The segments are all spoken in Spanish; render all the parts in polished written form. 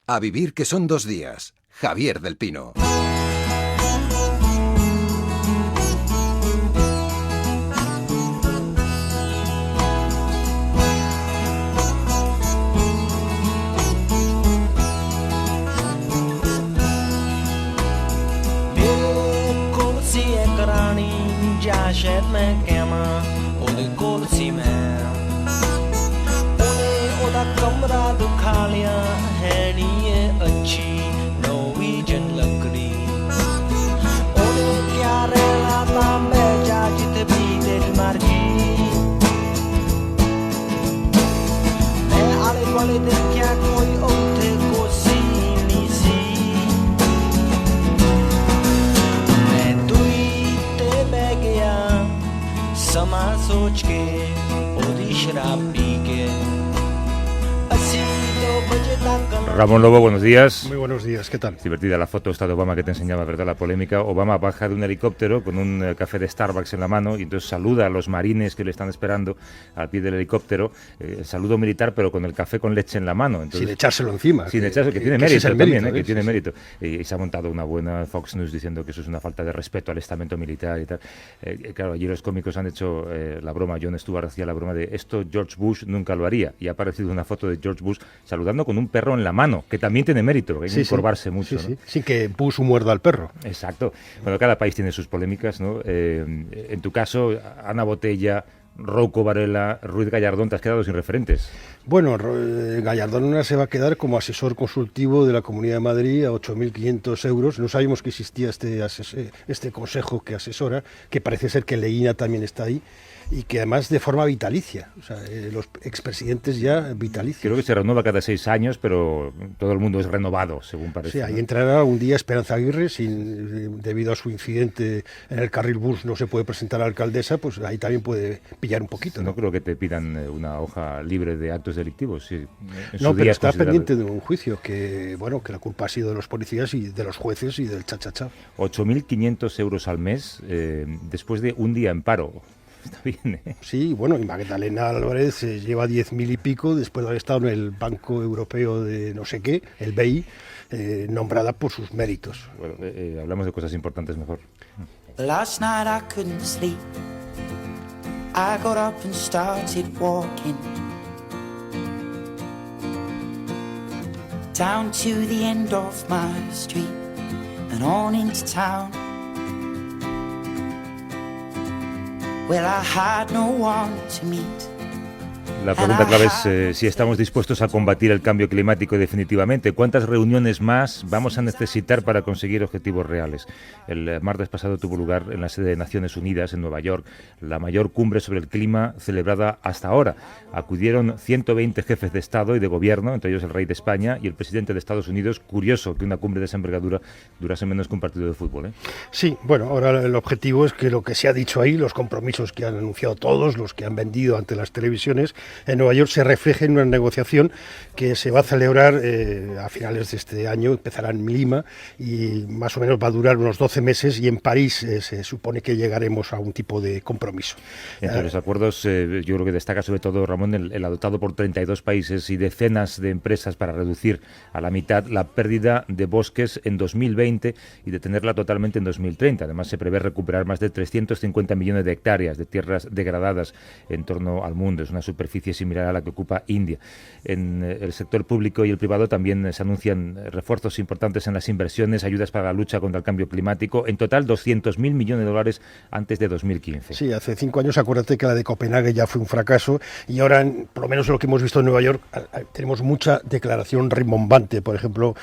A vivir que son 2 días. Javier del Pino. शायद मैं कहमा ओदे कोल सी मैं ओने ओदा कमरा दुखा लिया है नी ये अच्छी नॉर्वेजियन लकड़ी ओने क्या रहना था मैं जा जित भी तेरी मर्जी मैं आले वाले देखा कोई उठे को सी नी सी मैं दुई ते बह गया समा सोच के ओदी शराब पी के así 2 बजे तक Ramón Lobo, buenos días. Muy buenos días, ¿qué tal? Es divertida la foto esta de Obama que te enseñaba, ¿verdad? La polémica. Obama baja de un helicóptero con un café de Starbucks en la mano y entonces saluda a los marines que le están esperando al pie del helicóptero. Saludo militar, pero con el café con leche en la mano. Entonces, sin echárselo encima. Sin echárselo, que tiene mérito también, que tiene sí. mérito. Y se ha montado una buena Fox News diciendo que eso es una falta de respeto al estamento militar y tal. Claro, allí los cómicos han hecho la broma. Jon Stewart hacía la broma de esto George Bush nunca lo haría. Y ha aparecido una foto de George Bush saludando con un perro en la mano, que también tiene mérito, que hay que encorvarse mucho. Sí, ¿no? sí. Sin que Bush muerda al perro. Exacto. Bueno, cada país tiene sus polémicas, ¿no? En tu caso, Ana Botella, Rouco Varela, Ruiz Gallardón, te has quedado sin referentes. Bueno, Gallardón ahora se va a quedar como asesor consultivo de la Comunidad de Madrid a 8.500 euros. No sabíamos que existía este consejo que asesora, que parece ser que Leguina también está ahí, y que además de forma vitalicia. O sea, los expresidentes ya vitalicios. Creo que se renueva cada 6 años, pero todo el mundo es renovado, según parece. Sí, ahí ¿no? entrará un día Esperanza Aguirre, debido a su incidente en el carril bus no se puede presentar a la alcaldesa, pues ahí también puede pillar un poquito. No creo que te pidan una hoja libre de actos delictivos. Sí, no, pero está pendiente de un juicio que, bueno, que la culpa ha sido de los policías y de los jueces y del cha-cha-cha. 8.500 euros al mes después de un día en paro. Está bien, ¿eh? Sí, bueno, y Magdalena Álvarez lleva 10.000 y pico después de haber estado en el Banco Europeo de no sé qué, el BEI, nombrada por sus méritos. Bueno, hablamos de cosas importantes mejor. Last night I couldn't sleep. I got up and started walking down to the end of my street and on into town. Well, I had no one to meet. La pregunta clave es si estamos dispuestos a combatir el cambio climático definitivamente. ¿Cuántas reuniones más vamos a necesitar para conseguir objetivos reales? El martes pasado tuvo lugar en la sede de Naciones Unidas, en Nueva York, la mayor cumbre sobre el clima celebrada hasta ahora. Acudieron 120 jefes de Estado y de Gobierno, entre ellos el rey de España y el presidente de Estados Unidos. Curioso que una cumbre de esa envergadura durase menos que un partido de fútbol, ¿eh? Sí, bueno, ahora el objetivo es que lo que se ha dicho ahí, los compromisos que han anunciado todos, los que han vendido ante las televisiones, en Nueva York se refleja en una negociación que se va a celebrar a finales de este año, empezará en Lima y más o menos va a durar unos 12 meses y en París se supone que llegaremos a un tipo de compromiso. Entre los acuerdos, yo creo que destaca sobre todo, Ramón, el adoptado por 32 países y decenas de empresas para reducir a la mitad la pérdida de bosques en 2020 y detenerla totalmente en 2030. Además, se prevé recuperar más de 350 millones de hectáreas de tierras degradadas en torno al mundo. Es una superficie similar a la que ocupa India. En el sector público y el privado también se anuncian refuerzos importantes en las inversiones, ayudas para la lucha contra el cambio climático. En total, 200.000 millones de dólares antes de 2015. Sí, hace 5 años, acuérdate que la de Copenhague ya fue un fracaso y ahora, por lo menos lo que hemos visto en Nueva York, tenemos mucha declaración rimbombante. Por ejemplo,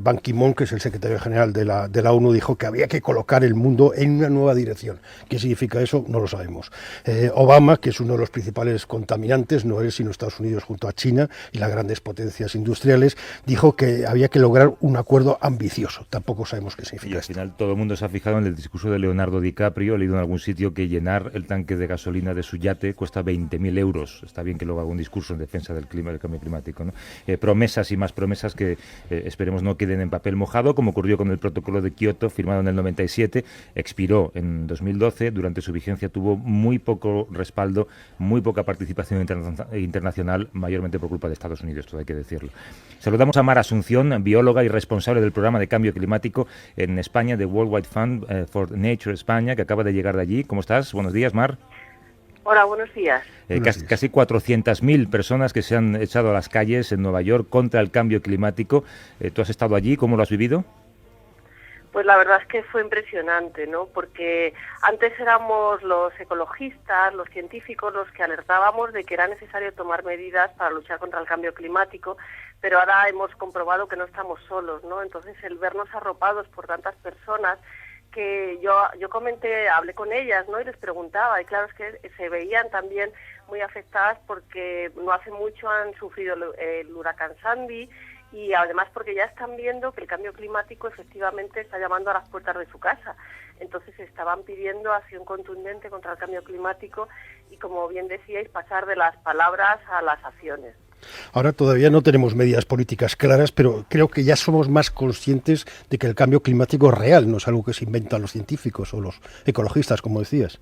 Ban Ki-moon, que es el secretario general de la ONU, dijo que había que colocar el mundo en una nueva dirección. ¿Qué significa eso? No lo sabemos. Obama, que es uno de los principales contaminantes, no él, sino Estados Unidos junto a China y las grandes potencias industriales, dijo que había que lograr un acuerdo ambicioso. Tampoco sabemos qué significa. Y al final todo el mundo se ha fijado en el discurso de Leonardo DiCaprio. He leído en algún sitio que llenar el tanque de gasolina de su yate cuesta 20.000 euros. Está bien que luego haga un discurso en defensa del cambio climático, ¿no? Promesas y más promesas que esperemos no queden en papel mojado, como ocurrió con el protocolo de Kioto, firmado en el 97, expiró en 2012. Durante su vigencia tuvo muy poco respaldo, muy poca participación internacional, mayormente por culpa de Estados Unidos, todo hay que decirlo. Saludamos a Mar Asunción, bióloga y responsable del programa de cambio climático en España de Worldwide Fund for Nature España, que acaba de llegar de allí. ¿Cómo estás? Buenos días, Mar. Hola, buenos días. Casi 400.000 personas que se han echado a las calles en Nueva York contra el cambio climático. ¿Tú has estado allí? ¿Cómo lo has vivido? Pues la verdad es que fue impresionante, ¿no? Porque antes éramos los ecologistas, los científicos, los que alertábamos de que era necesario tomar medidas para luchar contra el cambio climático, pero ahora hemos comprobado que no estamos solos, ¿no? Entonces, el vernos arropados por tantas personas que yo comenté, hablé con ellas, ¿no? Y les preguntaba, y claro, es que se veían también muy afectadas porque no hace mucho han sufrido el huracán Sandy, y además porque ya están viendo que el cambio climático efectivamente está llamando a las puertas de su casa. Entonces estaban pidiendo acción contundente contra el cambio climático y, como bien decíais, pasar de las palabras a las acciones. Ahora todavía no tenemos medidas políticas claras, pero creo que ya somos más conscientes de que el cambio climático es real, no es algo que se inventan los científicos o los ecologistas, como decías.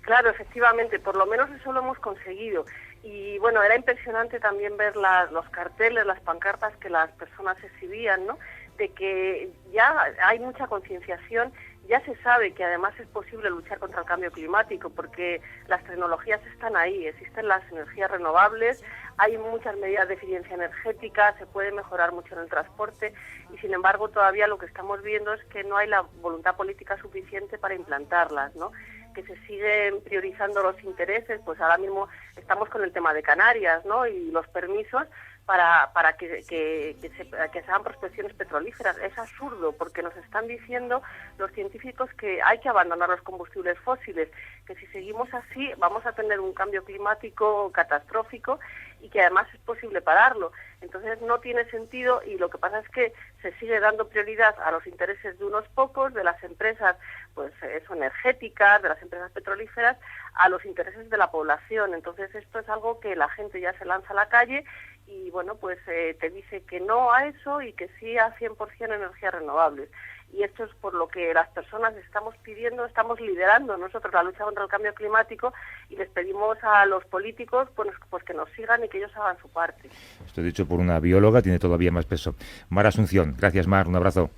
Claro, efectivamente, por lo menos eso lo hemos conseguido. Y bueno, era impresionante también ver los carteles, las pancartas que las personas exhibían, ¿no? De que ya hay mucha concienciación, ya se sabe que además es posible luchar contra el cambio climático porque las tecnologías están ahí, existen las energías renovables, hay muchas medidas de eficiencia energética, se puede mejorar mucho en el transporte y sin embargo todavía lo que estamos viendo es que no hay la voluntad política suficiente para implantarlas, ¿no? Que se siguen priorizando los intereses, pues ahora mismo estamos con el tema de Canarias, ¿no? Y los permisos para que se hagan prospecciones petrolíferas. Es absurdo porque nos están diciendo los científicos que hay que abandonar los combustibles fósiles, que si seguimos así vamos a tener un cambio climático catastrófico y que además es posible pararlo. Entonces no tiene sentido y lo que pasa es que se sigue dando prioridad a los intereses de unos pocos, de las empresas pues energéticas, de las empresas petrolíferas, a los intereses de la población. Entonces esto es algo que la gente ya se lanza a la calle y bueno, pues te dice que no a eso y que sí a 100% energías renovables. Y esto es por lo que las personas estamos pidiendo, estamos liderando nosotros la lucha contra el cambio climático y les pedimos a los políticos pues que nos sigan y que ellos hagan su parte. Esto dicho por una bióloga tiene todavía más peso. Mar Asunción, gracias Mar, un abrazo.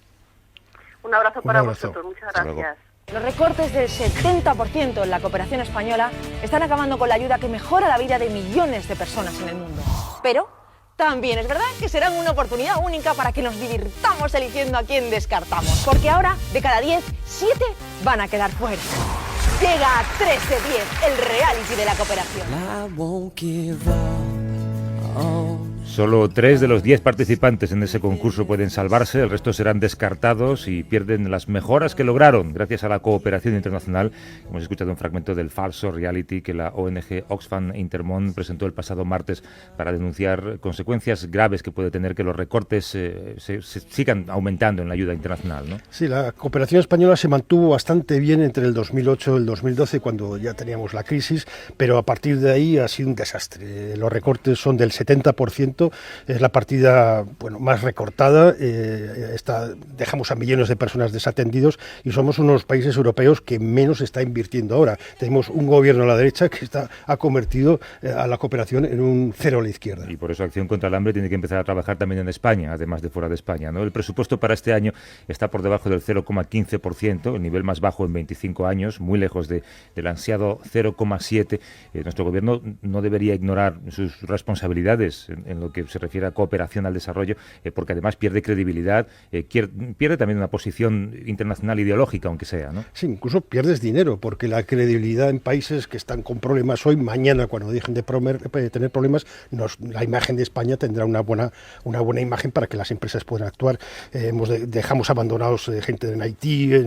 Un abrazo para vosotros, muchas gracias. Los recortes del 70% en la cooperación española están acabando con la ayuda que mejora la vida de millones de personas en el mundo. Pero también es verdad que serán una oportunidad única para que nos divirtamos eligiendo a quién descartamos. Porque ahora, de cada 10, 7 van a quedar fuera. Llega a 13-10, el reality de la cooperación. Solo 3 de los 10 participantes en ese concurso pueden salvarse, el resto serán descartados y pierden las mejoras que lograron gracias a la cooperación internacional. Hemos escuchado un fragmento del falso reality que la ONG Oxfam Intermón presentó el pasado martes para denunciar consecuencias graves que puede tener que los recortes se sigan aumentando en la ayuda internacional, ¿no? Sí, la cooperación española se mantuvo bastante bien entre el 2008 y el 2012, cuando ya teníamos la crisis, pero a partir de ahí ha sido un desastre. Los recortes son del 70%. Es la partida más recortada, dejamos a millones de personas desatendidos y somos uno de los países europeos que menos está invirtiendo ahora. Tenemos un gobierno a la derecha que ha convertido a la cooperación en un cero a la izquierda. Y por eso Acción contra el Hambre tiene que empezar a trabajar también en España, además de fuera de España, ¿no? El presupuesto para este año está por debajo del 0,15%, el nivel más bajo en 25 años, muy lejos del ansiado 0,7%. Nuestro gobierno no debería ignorar sus responsabilidades en lo que se refiere a cooperación al desarrollo, porque además pierde credibilidad, pierde también una posición internacional ideológica, aunque sea, ¿no? Sí, incluso pierdes dinero, porque la credibilidad en países que están con problemas hoy, mañana, cuando dejen de tener problemas, la imagen de España tendrá una buena imagen para que las empresas puedan actuar. Dejamos abandonados gente en Haití,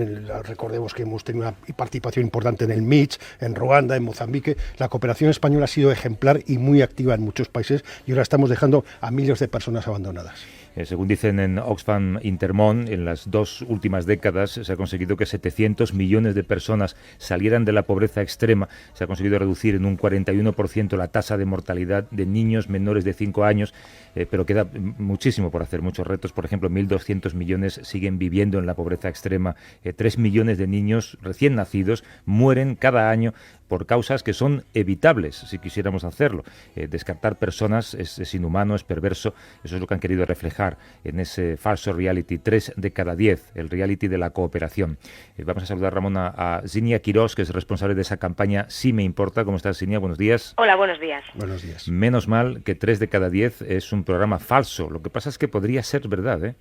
recordemos que hemos tenido una participación importante en el Mitch, en Ruanda, en Mozambique. La cooperación española ha sido ejemplar y muy activa en muchos países y ahora estamos dejando dejando a miles de personas abandonadas. Según dicen en Oxfam Intermón, en las 2 últimas décadas se ha conseguido que 700 millones de personas salieran de la pobreza extrema. Se ha conseguido reducir en un 41% la tasa de mortalidad de niños menores de 5 años, pero queda muchísimo por hacer, muchos retos. Por ejemplo, 1.200 millones siguen viviendo en la pobreza extrema. 3 millones de niños recién nacidos mueren cada año por causas que son evitables si quisiéramos hacerlo. Descartar personas es inhumano, es perverso. Eso es lo que han querido reflejar en ese falso reality 3 de cada 10, el reality de la cooperación. Vamos a saludar, Ramón, a Zinia Quirós, que es responsable de esa campaña Sí me importa. ¿Cómo estás, Zinia? Buenos días. Hola, buenos días. Buenos días. Menos mal que 3 de cada 10 es un programa falso. Lo que pasa es que podría ser verdad, ¿eh?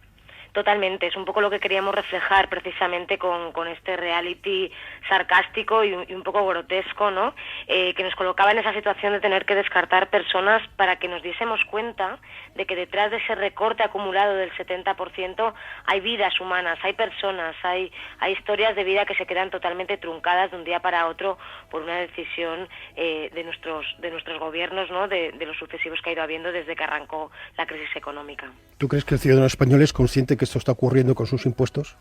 Totalmente, es un poco lo que queríamos reflejar precisamente con este reality sarcástico y un poco grotesco, ¿no? Que nos colocaba en esa situación de tener que descartar personas para que nos diésemos cuenta de que detrás de ese recorte acumulado del 70% hay vidas humanas, hay personas, hay historias de vida que se quedan totalmente truncadas de un día para otro por una decisión de nuestros gobiernos, ¿no? De los sucesivos que ha ido habiendo desde que arrancó la crisis económica. ¿Tú crees que el ciudadano español es consciente que esto está ocurriendo con sus impuestos?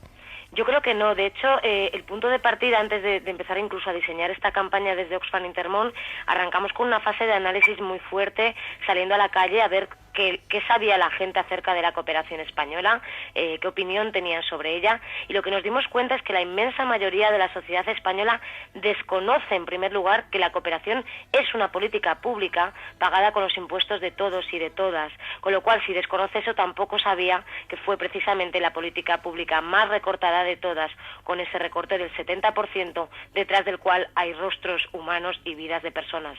Yo creo que no. De hecho, el punto de partida, antes de empezar incluso a diseñar esta campaña desde Oxfam Intermón, arrancamos con una fase de análisis muy fuerte, saliendo a la calle a ver qué sabía la gente acerca de la cooperación española, qué opinión tenían sobre ella, y lo que nos dimos cuenta es que la inmensa mayoría de la sociedad española desconoce, en primer lugar, que la cooperación es una política pública pagada con los impuestos de todos y de todas, con lo cual, si desconoce eso, tampoco sabía que fue precisamente la política pública más recortada de todas, con ese recorte del 70%, detrás del cual hay rostros humanos y vidas de personas.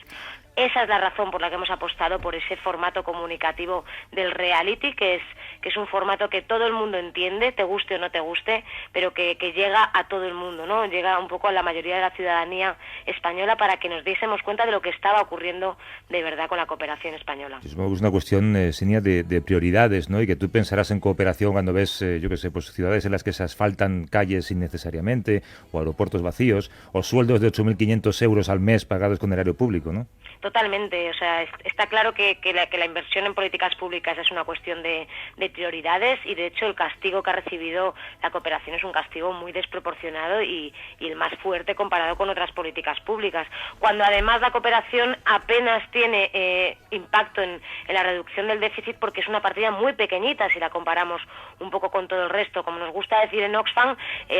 Esa es la razón por la que hemos apostado por ese formato comunicativo del reality, que es un formato que todo el mundo entiende, te guste o no te guste, pero que llega a todo el mundo, ¿no? Llega un poco a la mayoría de la ciudadanía española para que nos diésemos cuenta de lo que estaba ocurriendo de verdad con la cooperación española. Es una cuestión, Sinia, de prioridades, ¿no? Y que tú pensarás en cooperación cuando ves, yo qué sé, pues ciudades en las que se asfaltan calles innecesariamente, o aeropuertos vacíos, o sueldos de 8.500 euros al mes pagados con erario público, ¿no? Totalmente, o sea, está claro que la inversión en políticas públicas es una cuestión de prioridades, y de hecho el castigo que ha recibido la cooperación es un castigo muy desproporcionado y el más fuerte comparado con otras políticas públicas, cuando además la cooperación apenas tiene impacto en la reducción del déficit, porque es una partida muy pequeñita si la comparamos un poco con todo el resto. Como nos gusta decir en Oxfam,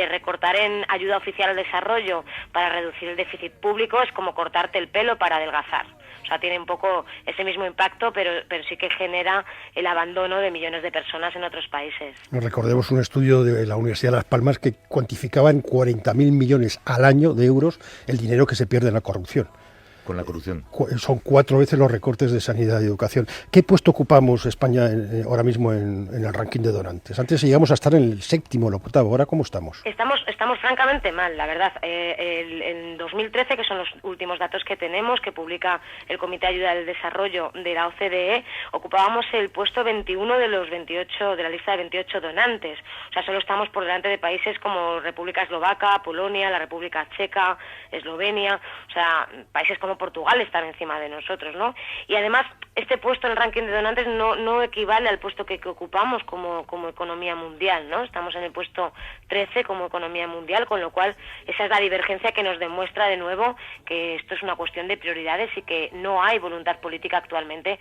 recortar en ayuda oficial al desarrollo para reducir el déficit público es como cortarte el pelo para adelgazar. O sea, tiene un poco ese mismo impacto, pero sí que genera el abandono de millones de personas en otros países. Recordemos un estudio de la Universidad de Las Palmas que cuantificaba en 40.000 millones al año de euros el dinero que se pierde en la corrupción. Con la corrupción. Son 4 veces los recortes de sanidad y educación. ¿Qué puesto ocupamos España ahora mismo en el ranking de donantes? Antes llegamos a estar en el 7º o el 8º. ¿Ahora cómo estamos? Estamos francamente mal, la verdad. En 2013, que son los últimos datos que tenemos, que publica el Comité de Ayuda al Desarrollo de la OCDE, ocupábamos el puesto 21 de los 28 de la lista de 28 donantes. O sea, solo estamos por delante de países como República Eslovaca, Polonia, la República Checa, Eslovenia. O sea, países como Portugal están encima de nosotros, ¿no? Y además, este puesto en el ranking de donantes no equivale al puesto que ocupamos como economía mundial, ¿no? Estamos en el puesto 13 como economía mundial, con lo cual esa es la divergencia que nos demuestra de nuevo que esto es una cuestión de prioridades y que no hay voluntad política actualmente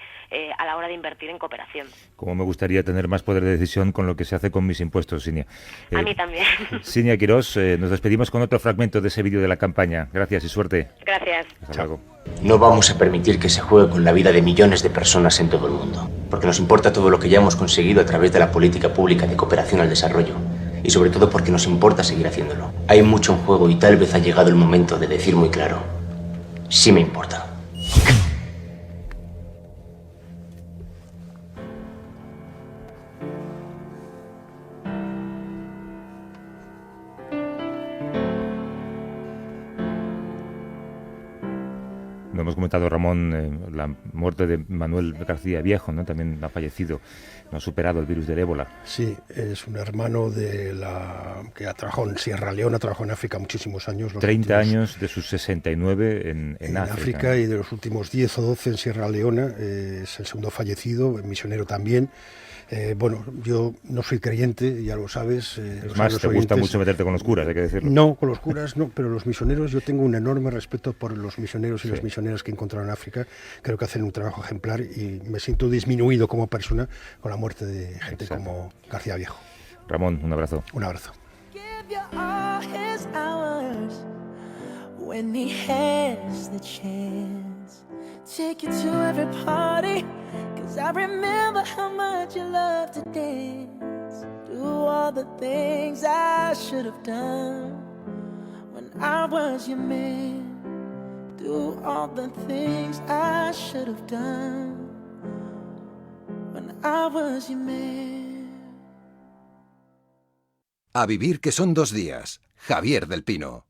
a la hora de invertir en cooperación. Como me gustaría tener más poder de decisión con lo que se hace con mis impuestos, Sinia. A mí también. Zinia Quirós, nos despedimos con otro fragmento de ese vídeo de la campaña. Gracias y suerte. Gracias. Hasta luego. No vamos a permitir que se juegue con la vida de millones de personas en todo el mundo, porque nos importa todo lo que ya hemos conseguido a través de la política pública de cooperación al desarrollo, y sobre todo porque nos importa seguir haciéndolo. Hay mucho en juego y tal vez ha llegado el momento de decir muy claro: sí me importa. hemos comentado, Ramón, la muerte de Manuel García Viejo, ¿no? También ha fallecido, no ha superado el virus del ébola. Sí, es un hermano que ha trabajado en Sierra Leona, ha trabajado en África muchísimos años. 30 años de sus 69 en África, y de los últimos 10 o 12 en Sierra Leona. Es el segundo fallecido, misionero también. Bueno, yo no soy creyente, ya lo sabes. Es más, te gusta mucho meterte con los curas, hay que decirlo. No, con los curas no, pero los misioneros, yo tengo un enorme respeto por los misioneros y las misioneras que he encontrado en África. Creo que hacen un trabajo ejemplar y me siento disminuido como persona con la muerte de gente como García Viejo. Ramón, un abrazo. Un abrazo. Take you to every party, 'cause I remember how much you loved to dance. Do all the things I should have done when I was your man. Do all the things I should have done when I was your man. A vivir que son 2 días. Javier del Pino.